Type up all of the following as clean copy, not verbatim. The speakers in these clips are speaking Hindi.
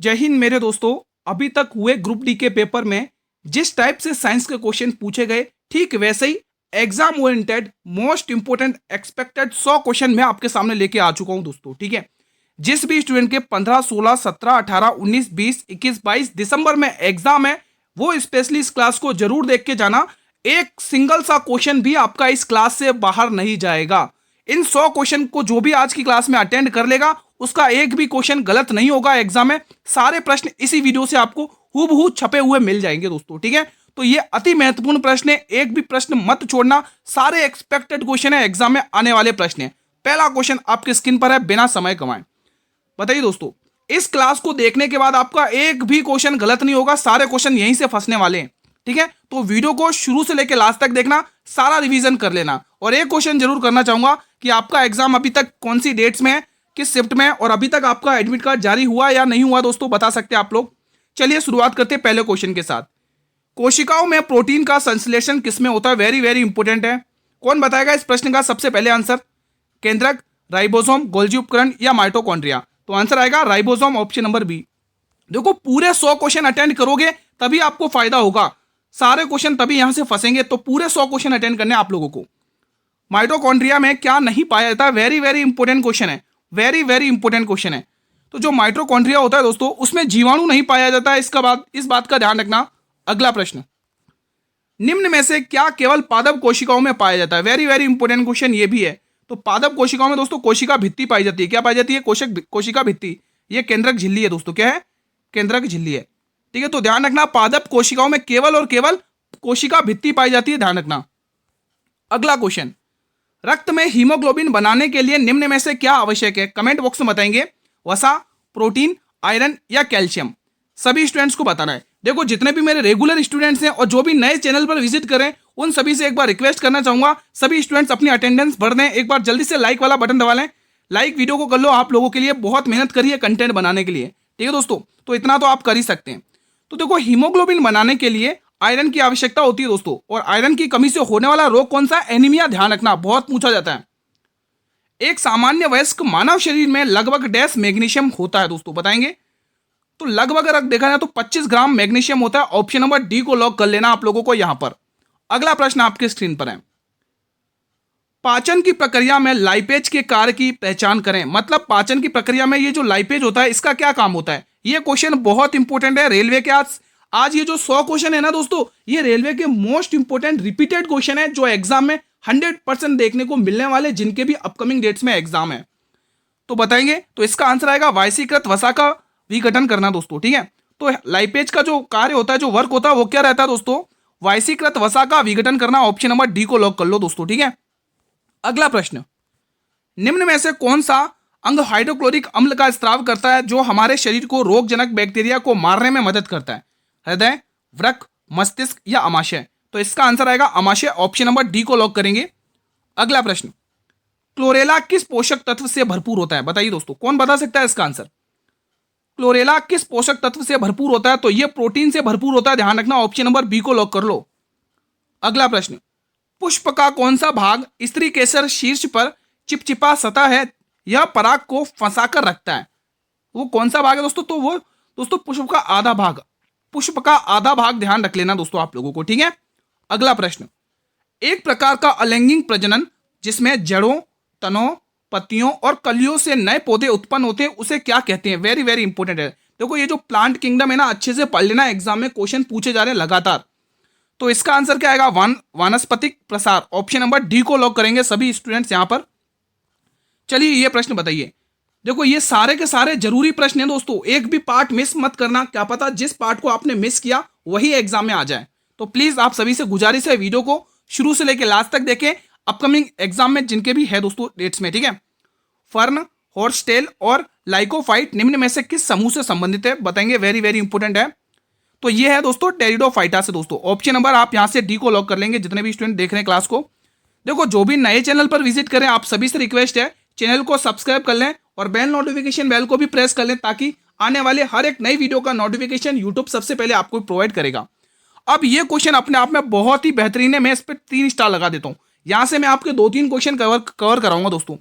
जय हिंद मेरे दोस्तों। अभी तक हुए ग्रुप डी के पेपर में जिस टाइप से साइंस के क्वेश्चन पूछे गए, ठीक वैसे ही exam oriented most important expected 100 question मैं आपके सामने लेके आ चुका हूं दोस्तों। ठीक है, जिस भी स्टूडेंट के 15, 16, 17, 18, 19, 20, 21, 22 दिसंबर में एग्जाम है, वो स्पेशली इस क्लास को जरूर देख के जाना। एक सिंगल सा क्वेश्चन भी आपका इस क्लास से बाहर नहीं जाएगा। इन 100 क्वेश्चन को जो भी आज की क्लास में अटेंड कर लेगा, उसका एक भी क्वेश्चन गलत नहीं होगा एग्जाम में। सारे प्रश्न इसी वीडियो से आपको हूबहू छपे हुए मिल जाएंगे दोस्तों। ठीक है, तो ये अति महत्वपूर्ण प्रश्न है, एक भी प्रश्न मत छोड़ना। सारे एक्सपेक्टेड क्वेश्चन है, एग्जाम में आने वाले प्रश्न है। पहला क्वेश्चन आपके स्क्रीन पर है, बिना समय गंवाए बताइए दोस्तों, इस क्लास को देखने के बाद आपका एक भी क्वेश्चन गलत नहीं होगा, सारे क्वेश्चन यहीं से फंसने वाले हैं। ठीक है, तो वीडियो को शुरू से लेकर लास्ट तक देखना, सारा रिवीजन कर लेना। और एक क्वेश्चन जरूर करना चाहूंगा कि आपका एग्जाम अभी तक कौन सी डेट्स में है, किस शिफ्ट में है, और अभी तक आपका एडमिट कार्ड जारी हुआ या नहीं हुआ दोस्तों, बता सकते हैं आप लोग। चलिए शुरुआत करते हैं पहले क्वेश्चन के साथ। कोशिकाओं में प्रोटीन का संश्लेषण किसमें होता है? वेरी वेरी इंपोर्टेंट है। कौन बताएगा इस प्रश्न का सबसे पहले आंसर? केंद्रक, राइबोसोम, गोल्जी उपकरण या माइटोकॉन्ड्रिया? तो आंसर आएगा राइबोसोम, ऑप्शन नंबर बी। देखो, पूरे 100 क्वेश्चन अटेंड करोगे तभी आपको फायदा होगा, सारे क्वेश्चन तभी यहां से फंसेंगे। तो पूरे 100 क्वेश्चन अटेंड करने आप लोगों को। माइटोकॉन्ड्रिया में क्या नहीं पाया जाता? वेरी वेरी इंपोर्टेंट क्वेश्चन है, वेरी वेरी इंपोर्टेंट क्वेश्चन है। तो जो माइटोकॉन्ड्रिया होता है दोस्तों, उसमें जीवाणु नहीं पाया जाता है। इसका बात, इस बात का ध्यान रखना। अगला प्रश्न, निम्न में से क्या केवल पादप कोशिकाओं में पाया जाता है? वेरी वेरी इंपोर्टेंट क्वेश्चन ये भी है। तो पादप कोशिकाओं में दोस्तों कोशिका भित्ति पाई जाती है। क्या पाई जाती है? कोशिका भित्ति। ये केंद्रक झिल्ली है दोस्तों। क्या है? केंद्रक झिल्ली है। ठीक है, तो ध्यान रखना, पादप कोशिकाओं में केवल और केवल कोशिका भित्ति पाई जाती है, ध्यान रखना। अगला क्वेश्चन, रक्त में हीमोग्लोबिन बनाने के लिए निम्न में से क्या आवश्यक है? कमेंट बॉक्स में बताएंगे। वसा, प्रोटीन, आयरन या कैल्शियम? सभी स्टूडेंट्स को बताना है। देखो, जितने भी मेरे रेगुलर स्टूडेंट्स हैं और जो भी नए चैनल पर विजिट करें, उन सभी से एक बार रिक्वेस्ट करना चाहूंगा, सभी स्टूडेंट्स अपनी अटेंडेंस भर दें। एक बार जल्दी से लाइक वाला बटन दबा लें। लाइक वीडियो को कर लो, आप लोगों के लिए बहुत मेहनत करी है कंटेंट बनाने के लिए। ठीक है दोस्तों, तो इतना तो आप कर ही सकते हैं। तो देखो, हीमोग्लोबिन बनाने के लिए आयरन की आवश्यकता होती है दोस्तों। और आयरन की कमी से होने वाला रोग कौन सा? एनीमिया। ध्यान रखना, बहुत पूछा जाता है। एक सामान्य वयस्क मानव शरीर में लगभग डैश मैग्नीशियम होता है दोस्तों, बताएंगे। तो लगभग अगर देखा जाए तो 25 ग्राम मैग्नीशियम होता है। ऑप्शन नंबर डी को लॉक कर लेना आप लोगों को यहां पर। अगला प्रश्न आपके स्क्रीन पर है, पाचन की प्रक्रिया में लाइपेज के कार्य की पहचान करें। मतलब पाचन की प्रक्रिया में ये जो लाइपेज होता है, इसका क्या काम होता है? ये क्वेश्चन बहुत इंपॉर्टेंट है। रेलवे के आज ये जो 100 क्वेश्चन है ना दोस्तों, ये रेलवे के मोस्ट इंपोर्टेंट रिपीटेड क्वेश्चन है, जो एग्जाम में 100% देखने को मिलने वाले, जिनके भी अपकमिंग डेट्स में एग्जाम है। तो बताएंगे, तो इसका आंसर आएगा वायसीकृत वसा का विघटन करना दोस्तों। ठीक है, तो लाइपेज का जो कार्य होता है, जो वर्क होता है, वो क्या रहता है दोस्तों? वायसीकृत वसा का विघटन करना। ऑप्शन नंबर डी को लॉक कर लो दोस्तों। ठीक है, अगला प्रश्न, निम्न में से कौन सा अंग हाइड्रोक्लोरिक अम्ल का स्त्राव करता है, जो हमारे शरीर को रोगजनक बैक्टीरिया को मारने में मदद करता है? हृदय, वृक्क, मस्तिष्क या अमाशय? तो इसका आंसर आएगा अमाशय। ऑप्शन नंबर डी को लॉक करेंगे। अगला प्रश्न, क्लोरेला किस पोषक तत्व से भरपूर होता है? बताइए दोस्तों, कौन बता सकता है इसका आंसर? क्लोरेला किस पोषक तत्व से भरपूर होता है? तो यह प्रोटीन से भरपूर होता है, ध्यान रखना। ऑप्शन नंबर बी को लॉक कर लो। अगला प्रश्न, पुष्प का कौन सा भाग स्त्री केसर शीर्ष पर चिपचिपा सतह है, यह पराग को फंसाकर रखता है? वो कौन सा भाग है दोस्तों? तो वो दोस्तों पुष्प का आधा भाग, पुष्प का आधा भाग, ध्यान रख लेना दोस्तों आप लोगों को। ठीक है, अगला प्रश्न, एक प्रकार का अलैंगिक प्रजनन जिसमें जड़ों, तनों, पत्तियों और कलियों से नए पौधे उत्पन्न होते हैं, उसे क्या कहते हैं? वेरी वेरी इंपॉर्टेंट है। देखो, ये जो प्लांट किंगडम है ना, अच्छे से पढ़ लेना, एग्जाम में क्वेश्चन पूछे जा रहे हैं लगातार। तो इसका आंसर क्या आएगा? वानस्पतिक प्रसार। ऑप्शन नंबर डी को लॉक करेंगे सभी स्टूडेंट्स यहां पर। चलिए, ये प्रश्न बताइए। देखो, ये सारे के सारे जरूरी प्रश्न हैं दोस्तों, एक भी पार्ट मिस मत करना। क्या पता जिस पार्ट को आपने मिस किया वही एग्जाम में आ जाए। तो प्लीज आप सभी से गुजारिश है, वीडियो को शुरू से लेकर लास्ट तक देखें, अपकमिंग एग्जाम में जिनके भी है दोस्तों डेट्स में। ठीक है, फर्न, हॉर्सटेल और लाइकोफाइट निम्न में से किस समूह से संबंधित है? बताएंगे, वेरी वेरी इंपोर्टेंट है। तो ये है दोस्तों टेरिडोफाइटा से दोस्तों। ऑप्शन नंबर आप यहां से डी को लॉक कर लेंगे, जितने भी स्टूडेंट देख रहे हैं क्लास को। देखो, जो भी नए चैनल पर विजिट करें, आप सभी से रिक्वेस्ट है, चैनल को सब्सक्राइब कर लें और बेल नोटिफिकेशन बेल को भी प्रेस कर लें, ताकि आने वाले हर एक नई वीडियो का नोटिफिकेशन यूट्यूब सबसे पहले आपको प्रोवाइड करेगा। अब ये क्वेश्चन अपने आप में बहुत ही बेहतरीन है, मैं इस पर 3 स्टार लगा देता हूं। यहां से मैं आपके 2-3 क्वेश्चन कवर कराऊंगा दोस्तों।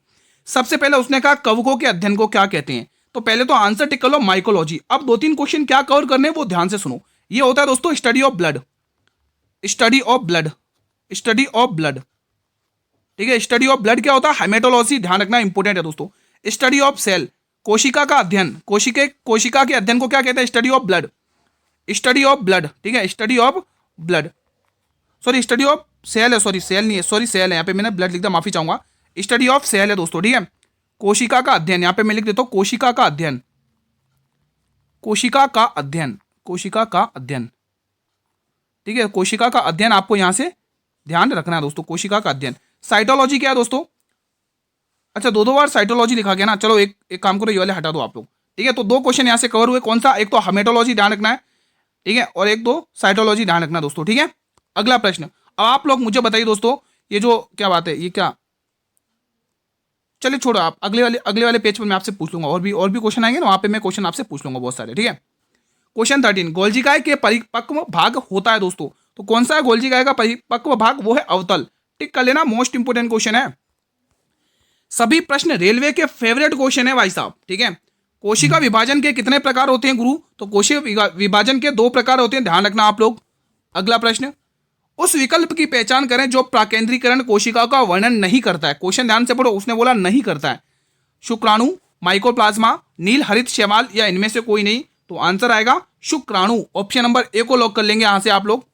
सबसे पहले उसने कहा कवकों के अध्ययन को क्या कहते हैं? तो पहले तो आंसर टिक कर लो माइकोलॉजी। अब 2-3 क्वेश्चन क्या कवर करने वो ध्यान से सुनो। ये होता है दोस्तों study of blood, study of blood, study of blood. ठीक है, स्टडी ऑफ ब्लड क्या होता है? हेमेटोलॉजी, ध्यान रखना इंपॉर्टेंट है दोस्तों। स्टडी ऑफ सेल, कोशिका का अध्ययन, कोशिका के अध्ययन को क्या कहते हैं? Study of blood, study of blood. ठीक है, study of blood, sorry study of cell है, सॉरी सेल नहीं है, सॉरी सेल है, यहाँ पे मैंने ब्लड लिख दिया, माफी चाहूंगा। स्टडी ऑफ सेल है दोस्तों। ठीक है, कोशिका का अध्ययन, यहाँ पे मैं लिख देता हूँ कोशिका का अध्ययन, कोशिका का अध्ययन, कोशिका का अध्ययन। ठीक है, कोशिका का अध्ययन आपको यहां से ध्यान रखना है दोस्तों, कोशिका का अध्ययन। साइटोलॉजी क्या है दोस्तों? अच्छा, 2-2 बार साइटोलॉजी लिखा गया ना, चलो एक काम करो, ये वाले हटा दो आप लोग। ठीक है, तो 2 क्वेश्चन यहां से कवर हुए। कौन सा? एक तो हेमेटोलॉजी ध्यान रखना है, ठीक है, और एक तो साइटोलॉजी ध्यान रखना दोस्तों। ठीक है, अगला प्रश्न। अब आप लोग मुझे बताइए दोस्तों, ये जो क्या बात है, ये क्या, चलिए छोड़ो, आप अगले वाले पेज पर मैं आपसे पूछ लूंगा, और भी क्वेश्चन आएंगे ना, वहां पे मैं क्वेश्चन आपसे पूछ लूंगा बहुत सारे। ठीक है, क्वेश्चन 13, गोल्जिकाय के परिपक्व भाग होता है दोस्तों, तो कौन सा है गोल्जिकाय का परिपक्व भाग? वो है अवतल। टिक कर लेना, मोस्ट इंपोर्टेंट क्वेश्चन है। सभी प्रश्न रेलवे के फेवरेट क्वेश्चन है भाई साहब। ठीक है, कोशिका विभाजन के कितने प्रकार होते हैं गुरु? तो कोशिका विभाजन के 2 प्रकार होते हैं, ध्यान रखना आप लोग। अगला प्रश्न, उस विकल्प की पहचान करें जो प्राकेंद्रीकरण कोशिका का वर्णन नहीं करता है। क्वेश्चन ध्यान से पढ़ो, उसने बोला नहीं करता है। शुक्राणु, माइकोप्लाज्मा, नील हरित शैवाल, या इनमें से कोई नहीं? तो आंसर आएगा शुक्राणु। ऑप्शन नंबर ए को लॉक कर लेंगे यहां से आप लोग।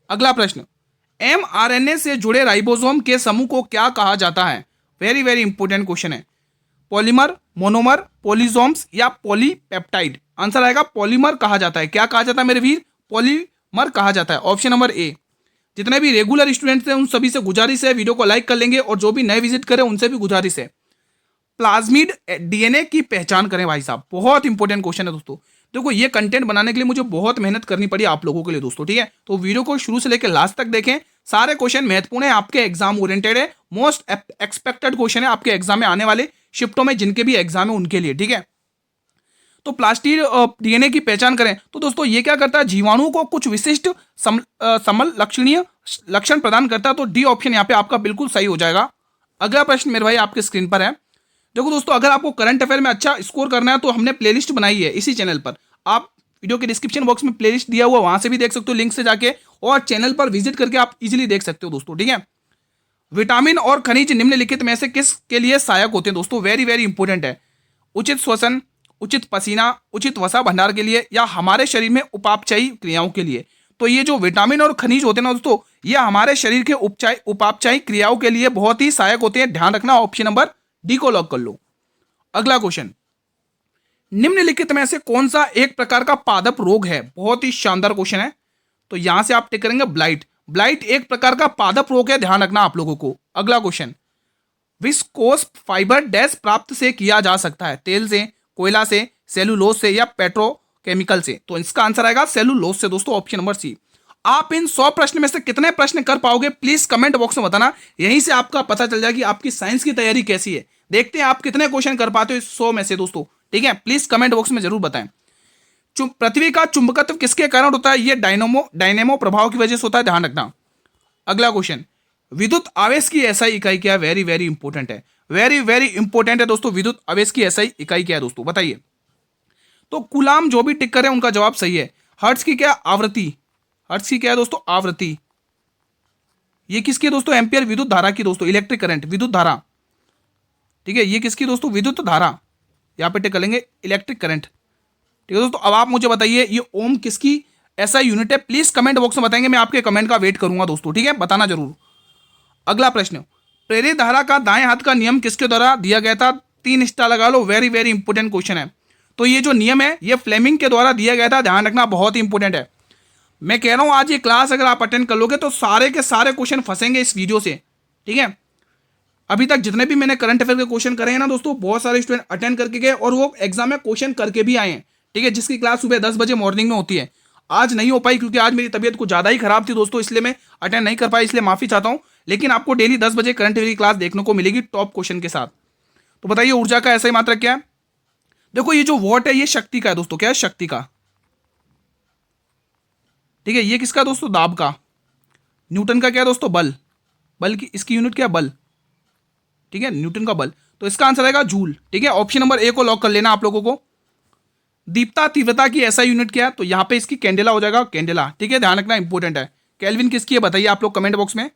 अगला प्रश्न, mRNA से जुड़े राइबोसोम के समूह को क्या कहा जाता है? वेरी वेरी इंपॉर्टेंट क्वेश्चन है। पॉलीमर, मोनोमर, पॉलीसोम्स, या पॉलीपेप्टाइड? आंसर आएगा पॉलीमर कहा जाता है। क्या कहा जाता है मेरे वीर? पॉलीमर कहा जाता है। Option number A. जितने भी रेगुलर स्टूडेंट्स हैं उन सभी से गुजारिश है, वीडियो को लाइक कर लेंगे, और जो भी नए विजिट करें उनसे भी गुजारिश है, प्लाज्मिड डीएनए की पहचान करें भाई साहब। बहुत इंपॉर्टेंट क्वेश्चन है दोस्तों। देखो, ये कंटेंट बनाने के लिए मुझे बहुत मेहनत करनी पड़ी आप लोगों के लिए दोस्तों। ठीक है, तो वीडियो को शुरू से लेकर लास्ट तक देखें, सारे क्वेश्चन महत्वपूर्ण है, आपके एग्जाम ओरिएंटेड है, मोस्ट एक्सपेक्टेड क्वेश्चन है आपके एग्जाम में आने वाले शिफ्टों में, जिनके भी एग्जाम है उनके लिए। ठीक है, तो प्लास्टिड डीएनए की पहचान करें तो दोस्तों ये क्या करता है? जीवाणु को कुछ विशिष्ट समल लक्षणीय लक्षण प्रदान करता है। तो डी ऑप्शन यहाँ पे आपका बिल्कुल सही हो जाएगा। अगला प्रश्न मेरे भाई आपके स्क्रीन पर है। देखो दोस्तों, अगर आपको करंट अफेयर में अच्छा स्कोर करना है तो हमने प्लेलिस्ट बनाई है इसी चैनल पर। आप वीडियो के डिस्क्रिप्शन बॉक्स में प्लेलिस्ट दिया हुआ, वहां से भी देख सकते हो लिंक से जाके, और चैनल पर विजिट करके आप इजीली देख सकते हो दोस्तों। ठीक है, विटामिन और खनिज निम्नलिखित में से किस के लिए सहायक होते हैं दोस्तों? वेरी वेरी इंपॉर्टेंट है। उचित श्वसन, उचित पसीना, उचित वसा भंडार के लिए, या हमारे शरीर में उपापचयी क्रियाओं के लिए? तो ये जो विटामिन और खनिज होते हैं ना दोस्तों, ये हमारे शरीर के उपापचयी क्रियाओं के लिए बहुत ही सहायक होते हैं। ध्यान रखना, ऑप्शन नंबर डी को लॉक कर लो। अगला क्वेश्चन, निम्नलिखित में से कौन सा एक प्रकार का पादप रोग है? बहुत ही शानदार क्वेश्चन है। तो यहां से आप टिक करेंगे ब्लाइट। ब्लाइट एक प्रकार का पादप रोग है, ध्यान रखना आप लोगों को। अगला क्वेश्चन, विस्कोस फाइबर डैश प्राप्त से किया जा सकता है? तेल से, कोयला से, सेलुलोज से, या पेट्रोकेमिकल से? तो इसका आंसर आएगा सेलुलोज से दोस्तों, ऑप्शन नंबर सी। आप इन 100 प्रश्न में से कितने प्रश्न कर पाओगे प्लीज कमेंट बॉक्स में बताना। यहीं से आपका पता चल जाएगा कि आपकी साइंस की तैयारी कैसी है। देखते हैं आप कितने क्वेश्चन कर पाते हो इस 100 में से दोस्तों। ठीक है, प्लीज कमेंट बॉक्स में जरूर बताएं। पृथ्वी का चुंबकत्व किसके कारण होता है? ये डायनेमो प्रभाव की वजह से होता है, ध्यान रखना। अगला क्वेश्चन, विद्युत आवेश की एसआई इकाई क्या है? वेरी वेरी इंपॉर्टेंट है, वेरी वेरी इंपॉर्टेंट है दोस्तों। विद्युत आवेश की एसआई इकाई क्या है दोस्तों, बताइए। तो कुलाम जो भी टिक करे उनका जवाब सही है। हर्ट्ज की क्या? आवृत्ति। हर्ट्ज की क्या है दोस्तों? आवृत्ति। ये किसकी है दोस्तों? एम्पियर विद्युत धारा की दोस्तों, इलेक्ट्रिक करंट, विद्युत धारा। ठीक है, ये किसकी दोस्तों? विद्युत धारा। यहां पे टिक करेंगे इलेक्ट्रिक करंट। ठीक है दोस्तों, अब आप मुझे बताइए ये ओम किसकी ऐसा यूनिट है? प्लीज कमेंट बॉक्स में बताएंगे, मैं आपके कमेंट का वेट करूंगा दोस्तों। ठीक है, बताना जरूर। अगला प्रश्न, प्रेरित धारा का दाएं हाथ का नियम किसके द्वारा दिया गया था? 3 स्टार लगा लो, वेरी वेरी इंपॉर्टेंट क्वेश्चन है। तो ये जो नियम है ये फ्लेमिंग के द्वारा दिया गया था, ध्यान रखना, बहुत ही इंपॉर्टेंट है। मैं कह रहा हूं आज ये क्लास अगर आप अटेंड कर लोगे तो सारे के सारे क्वेश्चन फंसेंगे इस वीडियो से। ठीक है, अभी तक जितने भी मैंने करंट अफेयर के क्वेश्चन करे हैं ना दोस्तों, बहुत सारे स्टूडेंट अटेंड करके गए और वो एग्जाम में क्वेश्चन करके भी आए हैं। ठीक है, जिसकी क्लास सुबह 10 बजे मॉर्निंग में होती है। आज नहीं हो पाई क्योंकि आज मेरी तबीयत कुछ ज़्यादा ही खराब थी दोस्तों, इसलिए मैं अटेंड नहीं कर पाई, इसलिए माफी चाहता हूं। लेकिन आपको डेली 10 बजे करंट अफेयर की क्लास देखने को मिलेगी टॉप क्वेश्चन के साथ। तो बताइए ऊर्जा का ऐसा ही मात्रक क्या है? देखो ये जो वॉट है ये शक्ति का है दोस्तों। क्या है? शक्ति का। ठीक है, ये किसका दोस्तों? दाब का। न्यूटन का क्या है दोस्तों? बल। बल की इसकी यूनिट क्या है? बल। ठीक है, न्यूटन का बल। तो इसका आंसर आएगा जूल। ठीक है, ऑप्शन नंबर ए को लॉक कर लेना आप लोगों को। दीप्ता तीव्रता की ऐसा यूनिट क्या है, तो यहाँ पे इसकी कैंडेला हो जाएगा, कैंडेला। ठीक है, ध्यान रखना इंपॉर्टेंट है। केल्विन किसकी है बताइए आप लोग कमेंट बॉक्स में।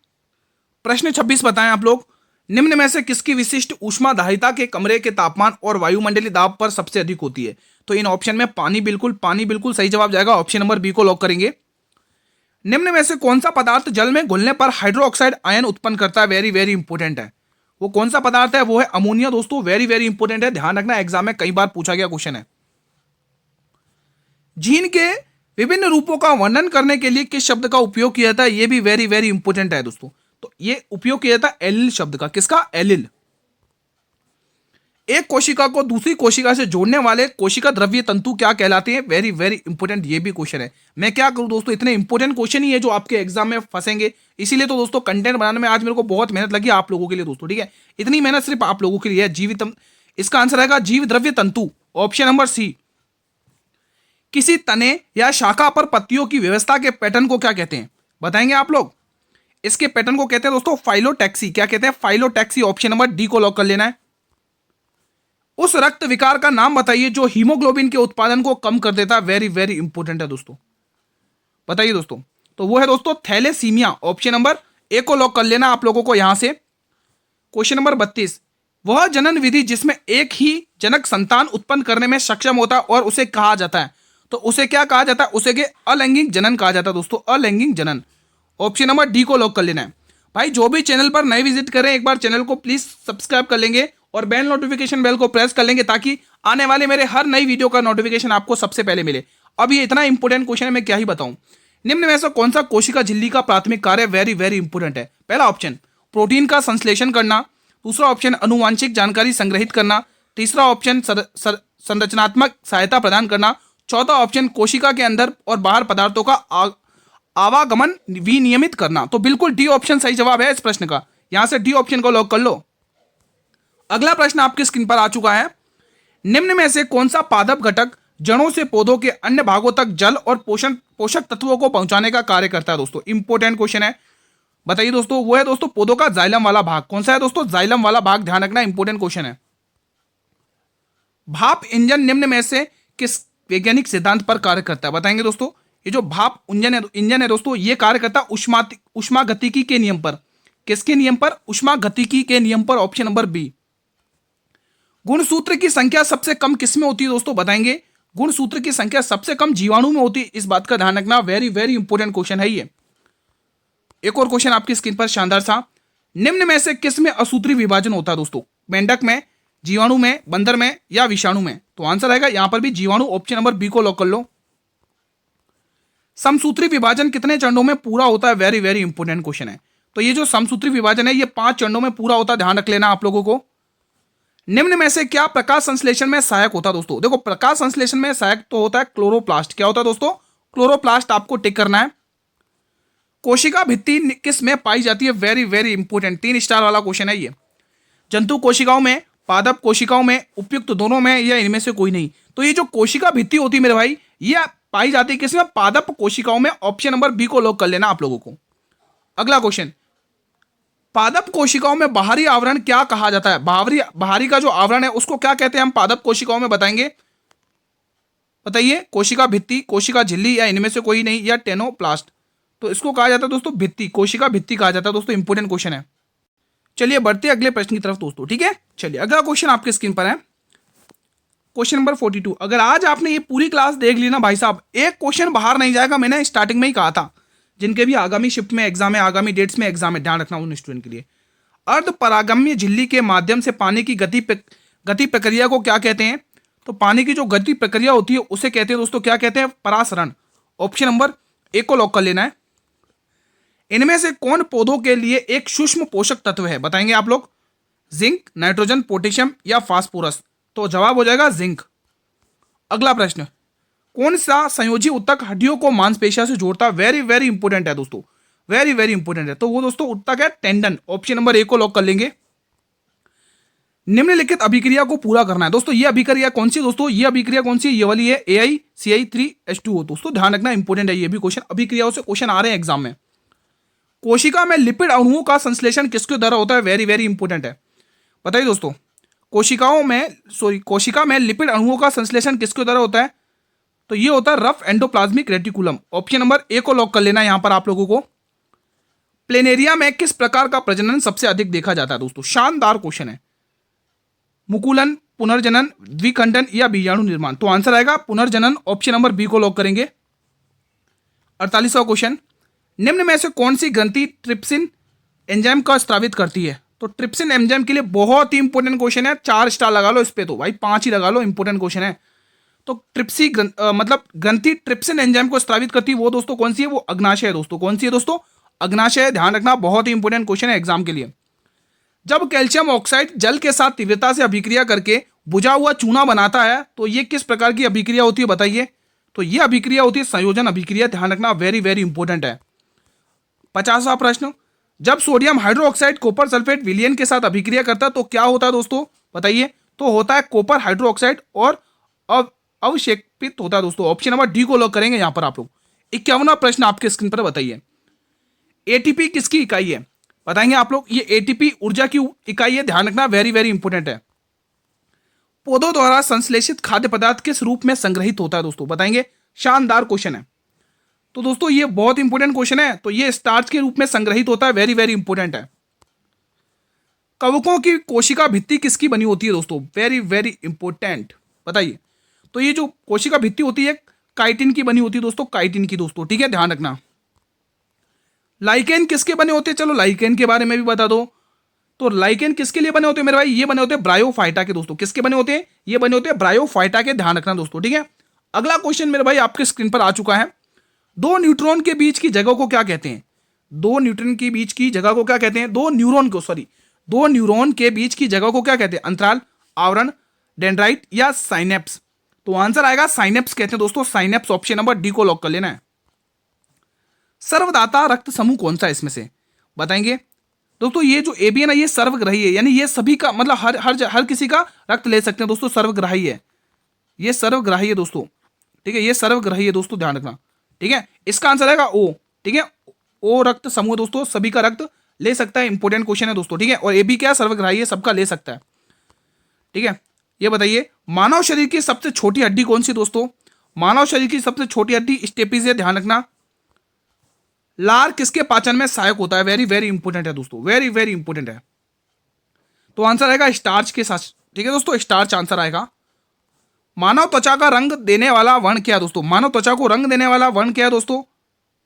प्रश्न 26 बताएं आप लोग, निम्न में से किसकी विशिष्ट ऊष्माधारिता के कमरे के तापमान और वायुमंडलीय दाब पर सबसे अधिक होती है। तो इन ऑप्शन में पानी बिल्कुल सही जवाब जाएगा, ऑप्शन नंबर बी को लॉक करेंगे। निम्न में से कौन सा पदार्थ जल में घुलने पर हाइड्रोक्साइड आयन उत्पन्न करता है, वेरी वेरी इंपॉर्टेंट है। वो कौन सा पदार्थ है, वो है अमोनिया दोस्तों, वेरी वेरी इंपॉर्टेंट है, ध्यान रखना, एग्जाम में कई बार पूछा गया क्वेश्चन है। झीन के विभिन्न रूपों का वर्णन करने के लिए किस शब्द का उपयोग किया जाता है, ये भी वेरी वेरी इंपॉर्टेंट है दोस्तों। तो ये उपयोग किया जाता है एलिल शब्द का, किसका, एलिल। एक कोशिका को दूसरी कोशिका से जोड़ने वाले कोशिका द्रव्य तंतु क्या कहलाते हैं, वेरी वेरी इंपॉर्टेंट, ये भी क्वेश्चन है। मैं क्या करूं दोस्तों, इतने इंपॉर्टेंट क्वेश्चन ही है जो आपके एग्जाम में फंसेंगे, इसीलिए तो दोस्तों कंटेंट बनाने में आज मेरे को बहुत मेहनत लगी आप लोगों के लिए दोस्तों। ठीक है, इतनी मेहनत सिर्फ आप लोगों के लिए है। जीवित, इसका आंसर आएगा जीव द्रव्य तंतु, ऑप्शन नंबर सी। किसी तने या शाखा पर पत्तियों की व्यवस्था के पैटर्न को क्या कहते हैं, बताएंगे आप लोग। इसके पैटर्न को कहते हैं दोस्तों फाइलोटैक्सी, क्या कहते हैं, फाइलोटैक्सी, ऑप्शन नंबर डी को लॉक कर लेना है। उस रक्त विकार का नाम बताइए जो हीमोग्लोबिन के उत्पादन को कम कर देता है, वेरी वेरी इंपॉर्टेंट है दोस्तों, बताइए दोस्तों। तो वो है दोस्तों थैलेसीमिया, ऑप्शन नंबर ए को लॉक कर लेना आप लोगों को यहां से। क्वेश्चन नंबर 32, वह जनन विधि जिसमें एक ही जनक संतान उत्पन्न करने में सक्षम होता है और उसे कहा जाता है, तो उसे क्या कहा जाता है, उसे के अलैंगिक जनन कहा जाता है दोस्तों, अलैंगिक जनन, ऑप्शन नंबर डी को लॉक कर लेना है। भाई जो भी चैनल पर नए विजिट करें एक बार चैनल को प्लीज सब्सक्राइब कर लेंगे और बेल नोटिफिकेशन बेल को प्रेस कर लेंगे ताकि आने वाले मेरे हर नई वीडियो का नोटिफिकेशन आपको सबसे पहले मिले। अब ये इतना इंपॉर्टेंट क्वेश्चन है, मैं क्या ही बताऊं। निम्न में से कौन सा कोशिका झिल्ली का प्राथमिक कार्य वेरी वेरी इंपॉर्टेंट है। पहला ऑप्शन प्रोटीन का संश्लेषण करना, दूसरा ऑप्शन अनुवांशिक जानकारी संग्रहित करना, तीसरा ऑप्शन संरचनात्मक सहायता प्रदान करना, चौथा ऑप्शन कोशिका के अंदर और बाहर पदार्थों का आवागमन विनियमित करना। तो बिल्कुल डी ऑप्शन सही जवाब है इस प्रश्न का, यहां से डी ऑप्शन को लॉक कर लो। अगला प्रश्न आपकी स्क्रीन पर आ चुका है, निम्न में से कौन सा पादप घटक जड़ों से पौधों के अन्य भागों तक जल और पोषक तत्वों को पहुंचाने का कार्य करता है दोस्तों, इंपॉर्टेंट क्वेश्चन है, बताइए दोस्तों। वो है दोस्तों पौधों का जाइलम वाला भाग, कौन सा है दोस्तों, जाइलम वाला भाग, ध्यान रखना इंपॉर्टेंट क्वेश्चन है। भाप इंजन निम्न में से किस वैज्ञानिक सिद्धांत पर कार्य करता है, बताएंगे दोस्तों। ये जो भाप इंजन है दोस्तों, ये कार्य करता है उष्मागतिकी के नियम पर, किसके नियम पर, उष्मागतिकी के नियम पर, ऑप्शन नंबर बी। गुणसूत्र की संख्या सबसे कम किस में होती है दोस्तों, बताएंगे। गुणसूत्र की संख्या सबसे कम जीवाणु में होती है, इस बात का ध्यान रखना, वेरी वेरी इंपॉर्टेंट क्वेश्चन है ये। एक और क्वेश्चन आपकी स्क्रीन पर शानदार सा, निम्न में से किस में असूत्री विभाजन होता है दोस्तों, मेंढक में, जीवाणु में, बंदर में या विषाणु में। तो आंसर आएगा यहां पर भी जीवाणु, ऑप्शन नंबर बी को लॉक कर लो। समसूत्री विभाजन कितने चरणों में पूरा होता है, वेरी वेरी इंपॉर्टेंट क्वेश्चन है। तो ये जो समसूत्री विभाजन है ये 5 चरणों में पूरा होता है, ध्यान रख लेना आप लोगों को। निम्न में से क्या प्रकाश संश्लेषण में सहायक होता है दोस्तों, देखो प्रकाश संश्लेषण में सहायक तो होता है क्लोरोप्लास्ट, क्या होता है दोस्तों, क्लोरोप्लास्ट, आपको टिक करना है। कोशिका भित्ति किस में पाई जाती है, वेरी वेरी इंपॉर्टेंट, 3 स्टार वाला क्वेश्चन है ये। जंतु कोशिकाओं में, पादप कोशिकाओं में, उपयुक्त दोनों में या इनमें से कोई नहीं। तो ये जो कोशिका भित्ति होती है मेरे भाई, ये पाई जाती है किसमें, पादप कोशिकाओं में, ऑप्शन नंबर बी को लॉक कर लेना आप लोगों को। अगला क्वेश्चन, पादप कोशिकाओं में बाहरी आवरण क्या कहा जाता है, बाहरी का जो आवरण है उसको क्या कहते हैं हम पादप कोशिकाओं में, बताएंगे, बताइए। कोशिका भित्ति, कोशिका झिल्ली या इनमें से कोई नहीं, या टेनोप्लास्ट। तो इसको कहा जाता है दोस्तों भित्ति, कोशिका भित्ति कहा जाता है दोस्तों, इंपॉर्टेंट क्वेश्चन है। चलिए बढ़ते अगले प्रश्न की तरफ दोस्तों, ठीक है। चलिए अगला क्वेश्चन आपके स्क्रीन पर है, क्वेश्चन नंबर 42। अगर आज आपने ये पूरी क्लास देख ली ना भाई साहब, एक क्वेश्चन बाहर नहीं जाएगा, मैंने स्टार्टिंग में ही कहा था। जिनके भी आगामी शिफ्ट में एग्जाम है, आगामी डेट्स में एग्जाम है, ध्यान रखना उन स्टूडेंट के लिए। अर्ध परागम्य झिल्ली के माध्यम से पानी की गति प्रक्रिया को क्या कहते हैं, तो पानी की जो गति प्रक्रिया होती है उसे कहते हैं दोस्तों, क्या कहते हैं, परासरण, ऑप्शन नंबर ए को लॉक कर लेना है। इनमें से कौन पौधों के लिए एक सूक्ष्म पोषक तत्व है, बताएंगे आप लोग। जिंक, नाइट्रोजन, पोटेशियम या फास्फोरस। तो जवाब हो जाएगा जिंक। अगला प्रश्न, कौन सा संयोजी ऊतक हड्डियों को मांसपेशियों से जोड़ता है, वेरी वेरी इंपॉर्टेंट है दोस्तों, वेरी वेरी इंपॉर्टेंट है। तो वो दोस्तों ऊतक है टेंडन, ऑप्शन नंबर ए को लॉक कर लेंगे। निम्नलिखित अभिक्रिया को पूरा करना है दोस्तों, ये अभिक्रिया कौन सी दोस्तों, ये अभिक्रिया कौन सी है, ये वाली है AiCi3H2O। दोस्तों ध्यान रखना इंपॉर्टेंट है, ये भी क्वेश्चन अभिक्रियाओं से क्वेश्चन आ रहे हैं एग्जाम में। कोशिका में लिपिड अणुओं का संश्लेषण किसके द्वारा होता है, वेरी वेरी इंपॉर्टेंट है, बताइए दोस्तों। कोशिका में लिपिड अणुओं का संश्लेषण किसके द्वारा होता है? तो ये होता है rough endoplasmic reticulum. Option number A को लॉक कर लेना है यहां पर आप लोगों को। प्लेनेरिया में किस प्रकार का प्रजनन सबसे अधिक देखा जाता है दोस्तों? शानदार क्वेश्चन है। मुकुलन, पुनर्जनन, द्विखंडन या बीजाणु निर्माण? तो आंसर आएगा पुनर्जनन। ऑप्शन नंबर बी को लॉक करेंगे। 48वां क्वेश्चन, निम्न में से कौन सी ग्रंथि ट्रिप्सिन एंजाइम का स्रावित करती है? तो ट्रिप्सिन एंजाइम के लिए बहुत ही इंपॉर्टेंट क्वेश्चन है, 4 स्टार लगा लो इस पे, तो भाई 5 ही लगा लो, इंपॉर्टेंट क्वेश्चन है। तो मतलब ग्रंथि ट्रिप्सिन एंजाइम को स्रावित करती है वो दोस्तों कौन सी है? वो अग्नाशय है दोस्तों। कौन सी है दोस्तों? अग्नाशय। ध्यान रखना, बहुत ही इंपॉर्टेंट क्वेश्चन है एग्जाम के लिए। जब कैल्शियम ऑक्साइड जल के साथ तीव्रता से अभिक्रिया करके बुझा हुआ चूना बनाता है तो ये किस प्रकार की अभिक्रिया होती है बताइए? तो ये अभिक्रिया होती है संयोजन अभिक्रिया। ध्यान रखना, वेरी वेरी इंपॉर्टेंट है। 50वां प्रश्न, जब सोडियम हाइड्रोक्साइड कॉपर सल्फेट विलयन के साथ अभिक्रिया करता है तो क्या होता है दोस्तों बताइए? तो होता है कॉपर हाइड्रोक्साइड और अवक्षेपित होता है दोस्तों। ऑप्शन नंबर डी को लॉक करेंगे यहां पर आप लोग। 51वां प्रश्न आपके स्क्रीन पर बताइए, एटीपी किसकी इकाई है? बताएंगे आप लोग। ये एटीपी ऊर्जा की इकाई है। ध्यान रखना, वेरी वेरी इंपॉर्टेंट है। पौधों द्वारा संश्लेषित खाद्य पदार्थ किस रूप में संग्रहित होता है दोस्तों? बताएंगे। शानदार क्वेश्चन है। तो दोस्तों ये बहुत इंपॉर्टेंट क्वेश्चन है। तो ये स्टार्च के रूप में संग्रहित होता है। वेरी वेरी इंपॉर्टेंट है। कवकों की कोशिका भित्ति किसकी बनी होती है दोस्तों? वेरी वेरी इंपॉर्टेंट, बताइए। तो ये जो कोशिका भित्ति होती है काइटिन की बनी होती है दोस्तों, काइटिन की दोस्तों, ठीक है, ध्यान रखना। लाइकेन किसके बने होते हैं? चलो लाइकेन के बारे में भी बता दो। तो लाइकेन किसके लिए बने होते हैं मेरे भाई? ये बने होते हैं ब्रायोफाइटा के दोस्तों। किसके बने होते हैं? ये बने होते हैं ब्रायोफाइटा के। ध्यान रखना दोस्तों, ठीक है। अगला क्वेश्चन मेरे भाई आपके स्क्रीन पर आ चुका है। दो न्यूट्रॉन के बीच की जगह को क्या कहते हैं? दो न्यूट्रॉन के बीच की जगह को क्या कहते हैं? दो न्यूरॉन के बीच की जगह को क्या कहते हैं? अंतराल, आवरण, डेंड्राइट या साइनेप्स? तो आंसर आएगा साइनेप्स कहते हैं दोस्तों, साइनेप्स। ऑप्शन नंबर डी को लॉक कर लेना है। सर्वदाता रक्त समूह कौन सा है इसमें से? बताएंगे दोस्तों। ये जो ए बी है ना, ये सर्वग्राही है, यानी ये सभी का मतलब हर किसी का रक्त ले सकते हैं दोस्तों, सर्वग्राही है। ये सर्वग्राही है दोस्तों, ठीक है, ये सर्वग्राही है दोस्तों, ध्यान रखना, ठीक है। इसका आंसर आएगा ओ, ठीक है। ओ रक्त समूह दोस्तों सभी का रक्त ले सकता है। इंपॉर्टेंट क्वेश्चन है दोस्तों, ठीक है। और ए बी क्या? सर्वग्राही है, सबका ले सकता है, ठीक है। ये बताइए, मानव शरीर की सबसे छोटी हड्डी कौन सी दोस्तों? मानव शरीर की सबसे छोटी हड्डी स्टेपीज है। ध्यान रखना। लार किसके पाचन में सहायक होता है? वेरी वेरी इंपॉर्टेंट है दोस्तों, वेरी वेरी इंपॉर्टेंट है। तो आंसर आएगा स्टार्च के साथ, ठीक है दोस्तों, स्टार्च आंसर आएगा। मानव त्वचा का रंग देने वाला वर्ण क्या है दोस्तों? मानव त्वचा को रंग देने वाला वर्ण क्या है दोस्तों?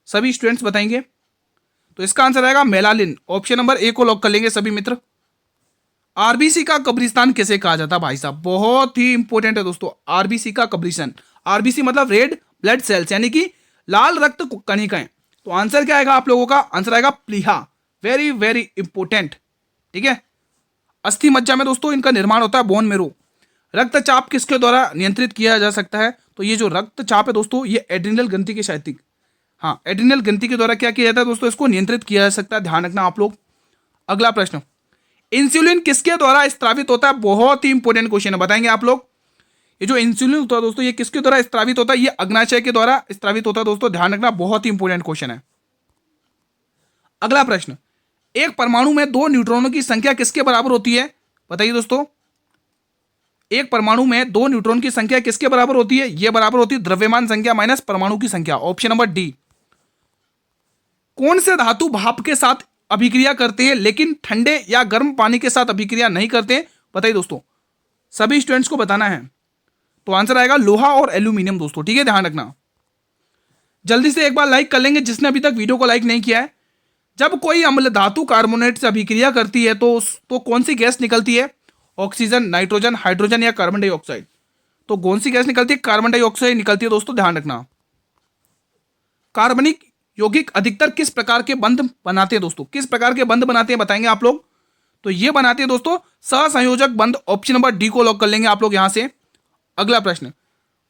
सभी स्टूडेंट्स बताएंगे। तो इसका आंसर आएगा मेलानिन। ऑप्शन नंबर ए को लॉक कर लेंगे सभी मित्र। आरबीसी का कब्रिस्तान किसे कहा जाता है भाई साहब? बहुत ही इंपॉर्टेंट है दोस्तों, आरबीसी का कब्रिस्तान। आरबीसी मतलब रेड ब्लड सेल्स, यानी कि लाल रक्त कणिकाएं। तो आंसर क्या आएगा आप लोगों का? आंसर आएगा प्लीहा। वेरी वेरी इंपॉर्टेंट, ठीक है। अस्थि मज्जा में दोस्तों इनका निर्माण होता है, बोन मेरो। रक्तचाप किसके द्वारा नियंत्रित किया जा सकता है? तो ये जो रक्तचाप है दोस्तों, ये एड्रिनल ग्रंथि के क्षैतिक, हाँ, एड्रिनल ग्रंथि के द्वारा क्या किया जाता है दोस्तों? इसको नियंत्रित किया जा सकता है। ध्यान रखना आप लोग। अगला प्रश्न, इंसुलिन किसके द्वारा स्त्रावित होता है? बहुत ही इंपॉर्टेंट क्वेश्चन है, बताएंगे आप लोग। ये जो इंसुलिन होता है दोस्तों, ये किसके द्वारा स्त्रावित होता है? ये अग्नाशय के द्वारा स्त्रावित होता है दोस्तों, ध्यान रखना, बहुत ही इंपॉर्टेंट क्वेश्चन है। अगला प्रश्न, एक परमाणु में 2 न्यूट्रॉनों की संख्या किसके बराबर होती है? बताइए दोस्तों। एक परमाणु में 2 न्यूट्रॉन की संख्या किसके बराबर होती है? यह बराबर होती है द्रव्यमान संख्या माइनस परमाणु की संख्या। Option number D. कौन से धातु भाप के साथ अभिक्रिया करते हैं लेकिन ठंडे या गर्म पानी के साथ अभिक्रिया नहीं करते? बताइए दोस्तों, सभी स्टूडेंट्स को बताना है। तो आंसर आएगा लोहा और एल्यूमिनियम दोस्तों, ठीक है, ध्यान रखना। जल्दी से एक बार लाइक कर लेंगे जिसने अभी तक वीडियो को लाइक नहीं किया है। जब कोई अम्ल धातु कार्बोनेट से अभिक्रिया करती है तो कौन सी गैस निकलती है? ऑक्सीजन, नाइट्रोजन, हाइड्रोजन या कार्बन डाइऑक्साइड? तो कौन सी गैस निकलती है? कार्बन डाइऑक्साइड निकलती है दोस्तों, ध्यान रखना। कार्बनिक यौगिक अधिकतर किस प्रकार के बंध बनाते हैं दोस्तों? किस प्रकार के बंध बनाते हैं बताएंगे आप लोग। तो ये बनाते हैं दोस्तों सहसंयोजक बंध। ऑप्शन नंबर डी को लॉक कर लेंगे आप लोग यहां से। अगला प्रश्न,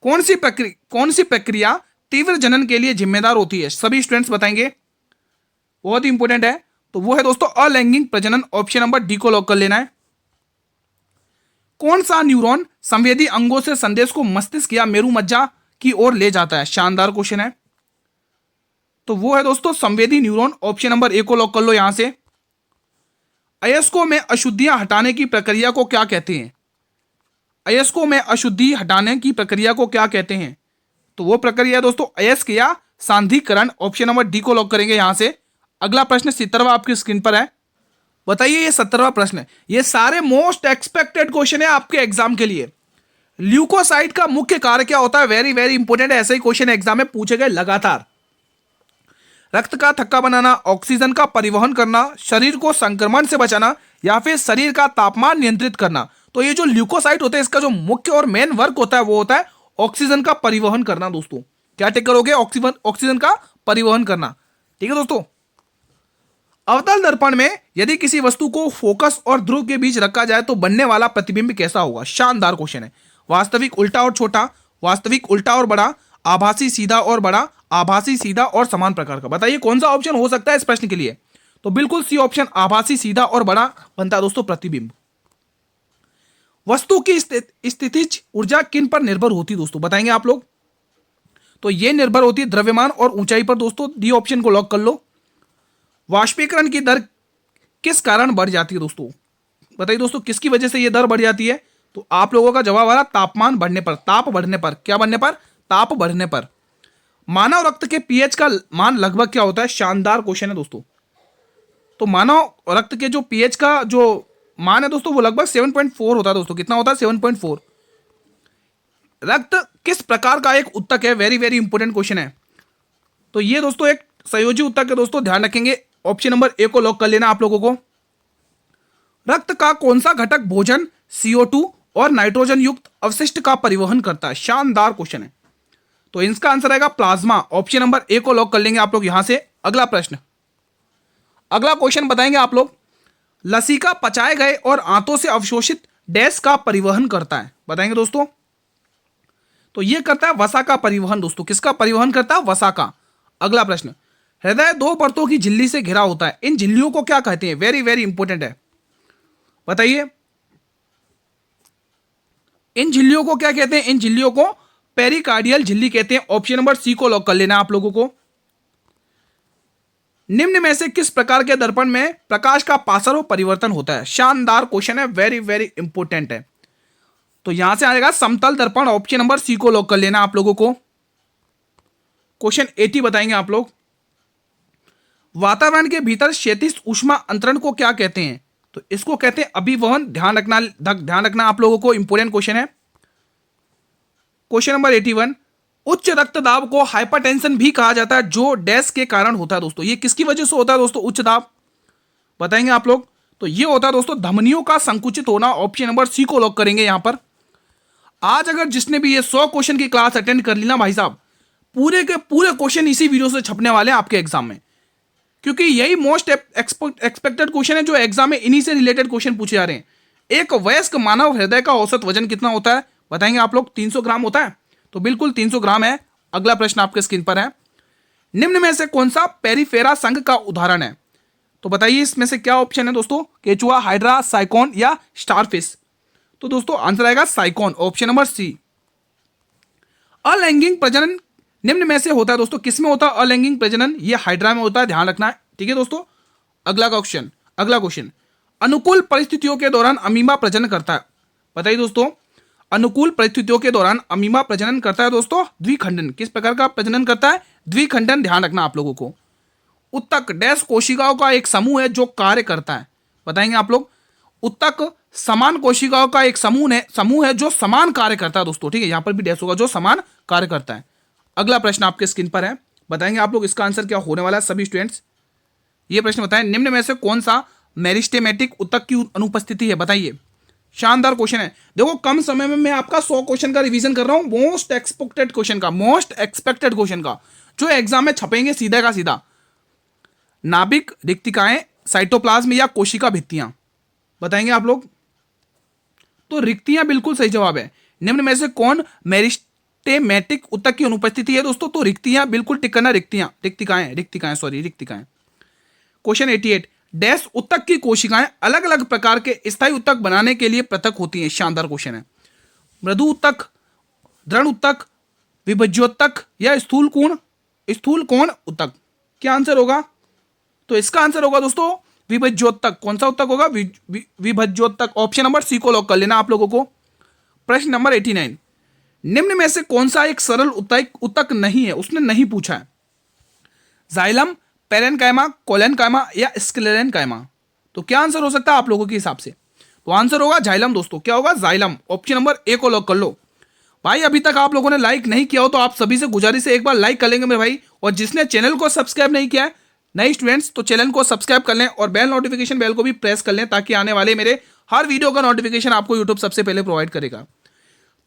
कौन सी प्रक्रिया तीव्र जनन के लिए जिम्मेदार होती है? सभी स्टूडेंट्स बताएंगे, बहुत ही इंपॉर्टेंट है। तो वो है दोस्तों अलैंगिक प्रजनन। ऑप्शन नंबर डी को लॉक कर लेना है। कौन सा न्यूरॉन संवेदी अंगों से संदेश को मस्तिष्क या मेरु मज्जा की ओर ले जाता है? शानदार क्वेश्चन है। तो वो है दोस्तों संवेदी न्यूरॉन। ऑप्शन नंबर ए को लॉक कर लो यहां से। अयस्कों में अशुद्धियां हटाने की प्रक्रिया को क्या कहते हैं? अयस्कों में अशुद्धि हटाने की प्रक्रिया को क्या कहते हैं? तो वो प्रक्रिया दोस्तों अयस्क या सांद्रीकरण। ऑप्शन नंबर डी को लॉक करेंगे यहां से। अगला प्रश्न 70वां आपकी स्क्रीन पर है। बताइए ये 70वां प्रश्न है, ये सारे मोस्ट एक्सपेक्टेड क्वेश्चन है आपके एग्जाम के लिए। ल्यूकोसाइट का मुख्य कार्य क्या होता है? वेरी वेरी इंपॉर्टेंट है, ऐसे ही क्वेश्चन एग्जाम में पूछे गए लगातार। रक्त का थक्का बनाना, ऑक्सीजन का परिवहन करना, शरीर को संक्रमण से बचाना, या फिर शरीर का तापमान नियंत्रित करना। तो ये जो ल्यूकोसाइट होते हैं इसका जो मुख्य और मेन वर्क होता है वो होता है ऑक्सीजन का परिवहन करना। दोस्तों क्या टिक करोगे? ऑक्सीजन का परिवहन करना। ठीक है दोस्तों। अवतल दर्पण में यदि किसी वस्तु को फोकस और ध्रुव के बीच रखा जाए तो बनने वाला प्रतिबिंब कैसा होगा? शानदार क्वेश्चन है। वास्तविक उल्टा और छोटा, वास्तविक उल्टा और बड़ा, आभासी सीधा और बड़ा, आभासी सीधा और समान प्रकार का। बताइए कौन सा ऑप्शन हो सकता है इस प्रश्न के लिए? तो बिल्कुल सी ऑप्शन, आभासी सीधा और बड़ा बनता है दोस्तों प्रतिबिंब। वस्तु की स्थितिज ऊर्जा किन पर निर्भर होती है दोस्तों? बताएंगे आप लोग। तो यह निर्भर होती है द्रव्यमान और ऊंचाई पर दोस्तों। डी ऑप्शन को लॉक कर लो। वाष्पीकरण की दर किस कारण बढ़ जाती है दोस्तों? बताइए दोस्तों किसकी वजह से यह दर बढ़ जाती है? तो आप लोगों का जवाब आ रहा तापमान बढ़ने पर, ताप बढ़ने पर। क्या बढ़ने पर? ताप बढ़ने पर। मानव रक्त के पीएच का मान लगभग क्या होता है? शानदार क्वेश्चन है दोस्तों। तो मानव रक्त के जो पीएच का जो मान है दोस्तों वो लगभग 7.4 होता है दोस्तों। कितना होता है? 7.4। रक्त किस प्रकार का एक उत्तक है? वेरी वेरी इंपॉर्टेंट क्वेश्चन है। तो ये दोस्तों एक संयोजी उत्तक है दोस्तों, ध्यान रखेंगे। ऑप्शन नंबर ए को लॉक कर लेना आप लोगों को। रक्त का कौन सा घटक भोजन, CO2 और नाइट्रोजन युक्त अवशिष्ट का परिवहन करता है? शानदार क्वेश्चन है। तो इसका आंसर आएगा प्लाज्मा। ऑप्शन नंबर ए को लॉक कर लेंगे आप लोग यहां से। अगला प्रश्न, अगला क्वेश्चन बताएंगे आप लोग। लसिका पचाए गए और आंतों से अवशोषित डैश का परिवहन करता है? बताएंगे दोस्तों। तो यह करता है वसा का परिवहन दोस्तों। किसका परिवहन करता है? वसा का। अगला प्रश्न, हृदय दो परतों की झिल्ली से घिरा होता है, इन झिल्लियों को क्या कहते हैं? वेरी वेरी इंपॉर्टेंट है, बताइए इन झिल्लियों को क्या कहते हैं? इन झिल्लियों को पेरिकार्डियल झिल्ली कहते हैं। ऑप्शन नंबर सी को लॉक कर लेना आप लोगों को। निम्न में से किस प्रकार के दर्पण में प्रकाश का पार्श्व परिवर्तन होता है? शानदार क्वेश्चन है, वेरी वेरी इंपॉर्टेंट है। तो यहां से आएगा समतल दर्पण। ऑप्शन नंबर सी को लॉक कर लेना आप लोगों को। क्वेश्चन 80 बताएंगे आप लोग। वातावरण के भीतर क्षैतिज ऊष्मा अंतरण को क्या कहते हैं? तो इसको कहते हैं अभिवहन। ध्यान रखना आप लोगों को, इंपॉर्टेंट क्वेश्चन है। क्वेश्चन नंबर 81, उच्च रक्तदाब को हाइपरटेंशन भी कहा जाता है, जो डैश के कारण होता है दोस्तों। ये किसकी वजह से होता है दोस्तों उच्च दाब? बताएंगे आप लोग। तो ये होता है दोस्तों धमनियों का संकुचित होना। ऑप्शन नंबर सी को लॉक करेंगे यहां पर। आज अगर जिसने भी ये 100 क्वेश्चन की क्लास अटेंड कर ली ना भाई साहब, पूरे के पूरे क्वेश्चन इसी वीडियो से छपने वाले हैं आपके एग्जाम में, क्योंकि यही मोस्ट एक्सपेक्टेड क्वेश्चन है जो एग्जाम में इन्हीं से रिलेटेड क्वेश्चन पूछे जा रहे हैं। एक वयस्क मानव हृदय का औसत वजन कितना होता है? बताएंगे आप लोग। 300 ग्राम होता है। तो बिल्कुल 300 ग्राम है। अगला प्रश्न आपके स्क्रीन पर है। निम्न में से कौन सा पेरिफेरा संघ का उदाहरण है? तो बताइए इसमें से क्या ऑप्शन है दोस्तों? केचुआ, हाइड्रा, साइकोन या स्टारफिश? तो दोस्तों आंसर आएगा साइकोन। Option number C. अलैंगिक प्रजनन निम्न में से होता है दोस्तों, किस में होता है अलैंगिक प्रजनन? ये हाइड्रा में होता है, ध्यान रखना है। ठीक है दोस्तों। अगला क्वेश्चन, अनुकूल परिस्थितियों के दौरान अमीबा प्रजनन करता है। बताइए दोस्तों, अनुकूल परिस्थितियों के दौरान अमीबा प्रजनन करता है दोस्तों द्विखंडन। किस प्रकार का प्रजनन करता है? द्विखंडन। ध्यान रखना आप लोगों को। उत्तक डैश कोशिकाओं का एक समूह है जो कार्य करता है। बताएंगे आप लोग। उत्तक समान कोशिकाओं का एक समूह है जो समान कार्य करता है दोस्तों। ठीक है, यहां पर भी डैश होगा, जो समान कार्य करता है। अगला प्रश्न आपके स्क्रीन पर है, बताएंगे आप लोग इसका आंसर क्या होने वाला है सभी स्टूडेंट्स। ये प्रश्न बताएं, निम्न में से कौन सा मेरिस्टेमेटिक उत्तक की अनुपस्थिति है? बताइए। शानदार क्वेश्चन है। देखो कम समय में मैं आपका 100 क्वेश्चन का रिवीजन कर रहा हूं, मोस्ट एक्सपेक्टेड क्वेश्चन का जो एग्जाम में छपेंगे सीधा का सीधा। नाभिक, रिक्तिकाएं, साइटोप्लाज्म या कोशिका भित्तियां? बताएंगे आप लोग। तो रिक्तियां बिल्कुल सही जवाब है। निम्न में से कौन मेरिस्टेमेटिक उत्तक की अनुपस्थिति है दोस्तों? तो रिक्तियां बिल्कुल टिक करना। रिक्तिकाएं। क्वेश्चन 88, डैश उत्तक की कोशिकाएं अलग अलग प्रकार के स्थायी उत्तक बनाने के लिए पृथक होती हैं। शानदार क्वेश्चन है। मृदु उत्तक, दृढ़ उत्तक, विभज्योत्तक या स्थूल कोण उत्तक? क्या आंसर होगा? तो इसका आंसर होगा दोस्तों विभज्योत्तक। कौन सा उत्तक होगा? विभज्योत्तक। ऑप्शन नंबर सी को लॉक कर लेना आप लोगों को। प्रश्न नंबर 89, निम्न में से कौन सा एक सरल उत्तक नहीं है, उसने नहीं पूछा है। जाइलम, पेरेनकाइमा, कोलेनकाइमा या स्क्लेरेनकाइमा। तो क्या आंसर हो सकता है आप लोगों के हिसाब से? तो आंसर होगा जाइलम दोस्तों। क्या होगा? जाइलम। ऑप्शन नंबर ए को लॉक कर लो। भाई अभी तक आप लोगों ने लाइक नहीं किया हो तो आप सभी से गुजारिश है एक बार लाइक कर लेंगे मेरे भाई, और जिसने चैनल को सब्सक्राइब नहीं किया है नए स्टूडेंट्स तो चैनल को सब्सक्राइब कर लें और बेल नोटिफिकेशन बेल को भी प्रेस कर लें ताकि आने वाले मेरे हर वीडियो का नोटिफिकेशन आपको यूट्यूब सबसे पहले प्रोवाइड करेगा।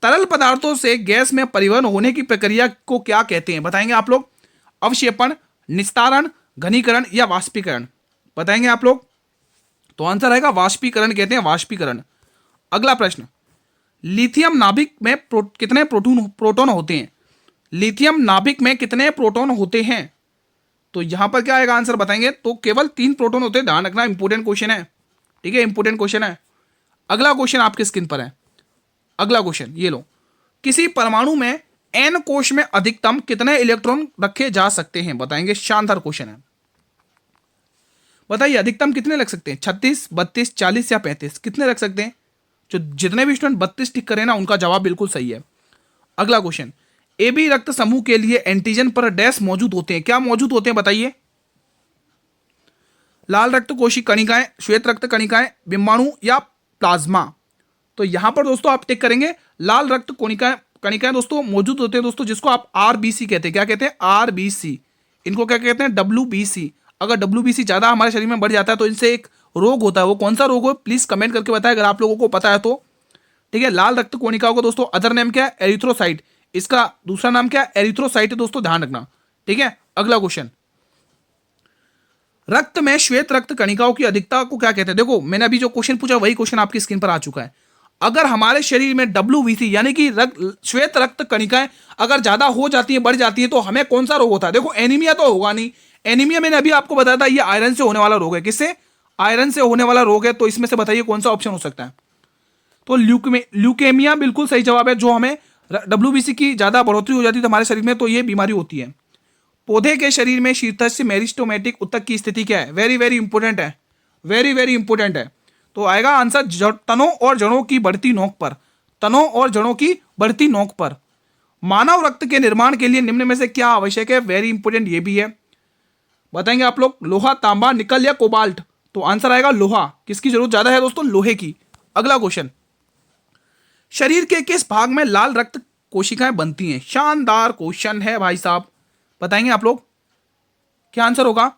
तरल पदार्थों से गैस में परिवहन होने की प्रक्रिया को क्या कहते हैं? बताएंगे आप लोग। अवक्षेपण, निस्तारण, घनीकरण या वाष्पीकरण? बताएंगे आप लोग। तो आंसर आएगा वाष्पीकरण कहते हैं, वाष्पीकरण। अगला प्रश्न, लिथियम नाभिक में कितने प्रोटॉन होते हैं? लिथियम नाभिक में कितने प्रोटॉन होते हैं? तो यहां पर क्या आएगा आंसर बताएंगे। तो केवल 3 प्रोटॉन होते हैं, ध्यान रखना, इंपोर्टेंट क्वेश्चन है, ठीक है, इंपोर्टेंट क्वेश्चन है। अगला क्वेश्चन आपके स्क्रीन पर है। अगला क्वेश्चन ये लो, किसी परमाणु में n कोश में अधिकतम कितने इलेक्ट्रॉन रखे जा सकते हैं? बताएंगे, शानदार क्वेश्चन है। बताइए अधिकतम कितने रख सकते हैं? 36, 32, 40 या 35? कितने रख सकते हैं? जो जितने भी स्टूडेंट 32 टिक करें ना उनका जवाब बिल्कुल सही है। अगला क्वेश्चन, ए बी रक्त समूह के लिए एंटीजन पर डैश मौजूद होते हैं। क्या मौजूद होते हैं बताइए? लाल रक्त कोशिका कणिकाएं, श्वेत रक्त कणिकाएं, बिंबाणु या प्लाज्मा? तो यहां पर दोस्तों आप टिक करेंगे लाल रक्त कणिकाएं दोस्तों मौजूद होते हैं दोस्तों, जिसको आप आरबीसी कहते हैं। क्या कहते हैं? आरबीसी। इनको क्या कहते हैं? डब्ल्यूबीसी। अगर डब्ल्यूबीसी ज्यादा हमारे शरीर में बढ़ जाता है तो इनसे एक रोग होता है, वो कौन सा रोग हो प्लीज कमेंट करके बताएं अगर आप लोगों को पता है तो, ठीक है। लाल रक्त कोशिकाओं का दोस्तों अदर नेम क्या है? एरिथ्रोसाइट। इसका दूसरा नाम क्या है? एरिथ्रोसाइट है दोस्तों, ध्यान रखना, ठीक है। अगला क्वेश्चन, रक्त में श्वेत रक्त कणिकाओं की अधिकता को क्या कहते हैं? देखो मैंने अभी जो क्वेश्चन पूछा वही क्वेश्चन आपकी स्क्रीन पर आ चुका है। अगर हमारे शरीर में डब्ल्यूबीसी यानी कि श्वेत रक्त कणिकाएं अगर ज्यादा हो जाती है, बढ़ जाती है, तो हमें कौन सा रोग होता है? देखो एनीमिया तो होगा नहीं, एनीमिया मैंने अभी आपको बताया था ये आयरन से होने वाला रोग है। किससे? आयरन से होने वाला रोग है। तो इसमें से बताइए कौन सा ऑप्शन हो सकता है? तो ल्यूकेमिया बिल्कुल सही जवाब है। जो हमें डब्ल्यूबीसी की ज्यादा बढ़ोतरी हो जाती है तो हमारे शरीर में तो ये बीमारी होती है। पौधे के शरीर में शीर्षस्थ मेरिस्टेमेटिक उत्तक की स्थिति क्या है? वेरी वेरी इंपोर्टेंट है, वेरी वेरी इंपोर्टेंट है। तो आएगा आंसर तनों और जड़ों की बढ़ती नोक पर, तनों और जड़ों की बढ़ती नोक पर। मानव रक्त के निर्माण के लिए निम्न में से क्या आवश्यक है? वेरी इंपोर्टेंट ये भी है, बताएंगे आप लोग। लोहा, तांबा, निकल या कोबाल्ट? तो आंसर आएगा लोहा। किसकी जरूरत ज्यादा है दोस्तों? लोहे की। अगला क्वेश्चन, शरीर के किस भाग में लाल रक्त कोशिकाएं बनती हैं? शानदार क्वेश्चन है भाई साहब, बताएंगे आप लोग क्या आंसर होगा।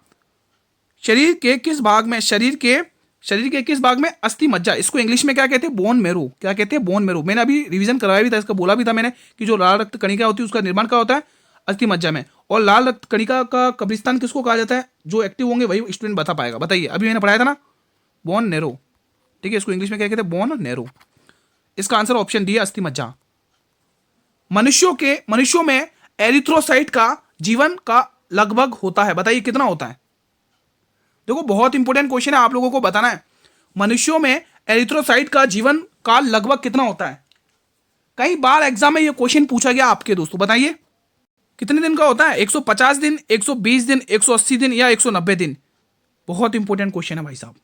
शरीर के किस भाग में, शरीर के किस भाग में? अस्थि मज्जा। इसको इंग्लिश में क्या कहते हैं? Bone marrow. क्या कहते हैं? Bone marrow. मैंने अभी रिवीजन करवाया भी था, इसका बोला भी था मैंने कि जो लाल रक्त कणिका होती है उसका निर्माण क्या होता है? अस्थि मज्जा में। और लाल रक्त कणिका का कब्रिस्तान किसको कहा जाता है? जो एक्टिव होंगे वही स्टूडेंट बता पाएगा। बताइए, अभी मैंने पढ़ाया था ना, बोन नैरो, ठीक है। इसको इंग्लिश में क्या कहते हैं? Bone marrow. इसका आंसर ऑप्शन डी है, अस्थि मज्जा। मनुष्यों में एरिथ्रोसाइट का जीवन का लगभग होता है, बताइए कितना होता है? देखो बहुत इंपॉर्टेंट क्वेश्चन है, आप लोगों को बताना है। मनुष्यों में एरिथ्रोसाइट का जीवन काल लगभग कितना होता है? कई बार एग्जाम में ये क्वेश्चन पूछा गया आपके दोस्तों, बताइए कितने दिन का होता है? 150 दिन, 120 दिन, 180 दिन या 190 दिन? बहुत इंपॉर्टेंट क्वेश्चन है भाई साहब।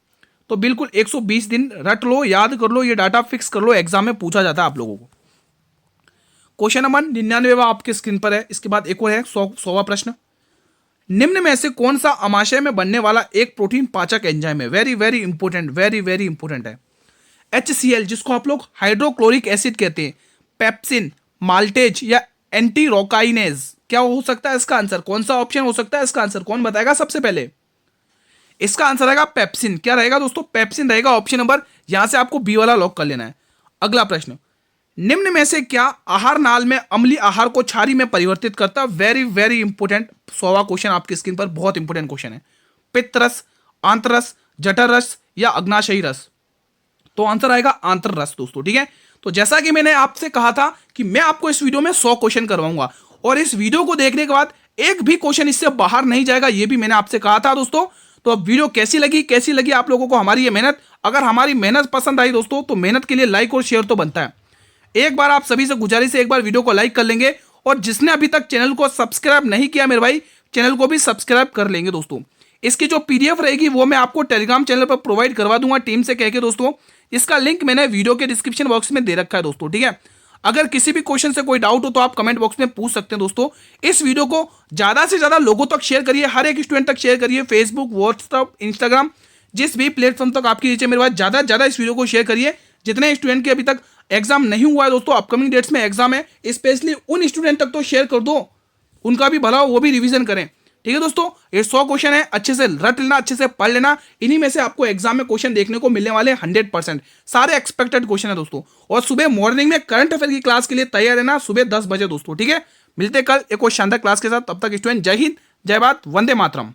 तो बिल्कुल 120 दिन रट लो, याद कर लो, ये डाटा फिक्स कर लो, एग्जाम में पूछा जाता है आप लोगों को। क्वेश्चन नंबर 99 आपके स्क्रीन पर है। इसके बाद एक और है 100वां प्रश्न, निम्न में से कौन सा अमाशय में बनने वाला एक प्रोटीन पाचक एंजाइम है? Very very important, very very important है। HCl जिसको आप लोग हाइड्रोक्लोरिक एसिड कहते हैं, पेप्सिन, माल्टेज या एंटीरोकाइनेज? क्या हो सकता है इसका आंसर? कौन सा ऑप्शन हो सकता है इसका आंसर? कौन बताएगा सबसे पहले? इसका आंसर रहेगा पेप्सिन। क्या रहेगा दोस्तों? पेप्सिन रहेगा ऑप्शन नंबर, यहां से आपको बी वाला लॉक कर लेना है। अगला प्रश्न, निम्न में से क्या आहार नाल में अम्लीय आहार को क्षारीय में परिवर्तित करता है? वेरी वेरी इंपॉर्टेंट 100वां क्वेश्चन आपकी स्क्रीन पर, बहुत इंपॉर्टेंट क्वेश्चन है। पित्तरस, आंतररस, जठर रस या अग्नाशयी रस? तो आंसर आएगा आंतर रस दोस्तों, ठीक है। तो जैसा कि मैंने आपसे कहा था कि मैं आपको इस वीडियो में 100 क्वेश्चन करवाऊंगा और इस वीडियो को देखने के बाद एक भी क्वेश्चन इससे बाहर नहीं जाएगा, ये भी मैंने आपसे कहा था दोस्तों। तो अब वीडियो कैसी लगी आप लोगों को हमारी ये मेहनत? अगर हमारी मेहनत पसंद आई दोस्तों तो मेहनत के लिए लाइक और शेयर तो बनता है। एक बार आप सभी से गुजारिश है, एक बार वीडियो को लाइक कर लेंगे और जिसने अभी तक चैनल को सब्सक्राइब नहीं किया मेरे भाई, चैनल को भी सब्सक्राइब कर लेंगे दोस्तों। इसकी जो PDF रहेगी वो मैं आपको टेलीग्राम चैनल पर प्रोवाइड करवा दूंगा टीम से कह के दोस्तों, इसका लिंक मैंने वीडियो के डिस्क्रिप्शन बॉक्स में दे रखा है दोस्तों, ठीक है। अगर किसी भी क्वेश्चन से कोई डाउट हो तो आप कमेंट बॉक्स में पूछ सकते हैं दोस्तों। इस वीडियो को ज्यादा से ज्यादा लोगों तक शेयर करिए, हर एक स्टूडेंट तक शेयर करिए, फेसबुक, व्हाट्सएप, इंस्टाग्राम, जिस भी प्लेटफॉर्म तक आपकी नीचे मेरे पास ज्यादा से ज्यादा इस वीडियो को शेयर करिए। जितने स्टूडेंट के अभी तक एग्जाम नहीं हुआ है दोस्तों, अपकमिंग डेट्स में एग्जाम है, स्पेशली उन स्टूडेंट तक तो शेयर कर दो, उनका भी भला हो, वो भी रिवीजन करें, ठीक है दोस्तों। ये 100 क्वेश्चन है, अच्छे से रट लेना, अच्छे से पढ़ लेना। इन्हीं में से आपको एग्जाम में क्वेश्चन देखने को मिलने वाले 100%, सारे एक्सपेक्टेड क्वेश्चन है दोस्तों। और सुबह मॉर्निंग में करंट अफेयर की क्लास के लिए तैयार रहना, सुबह 10 बजे दोस्तों, ठीक है। मिलते कल एक और शानदार क्लास के साथ, तब तक स्टूडेंट जय हिंद, जय भारत, वंदे मातरम।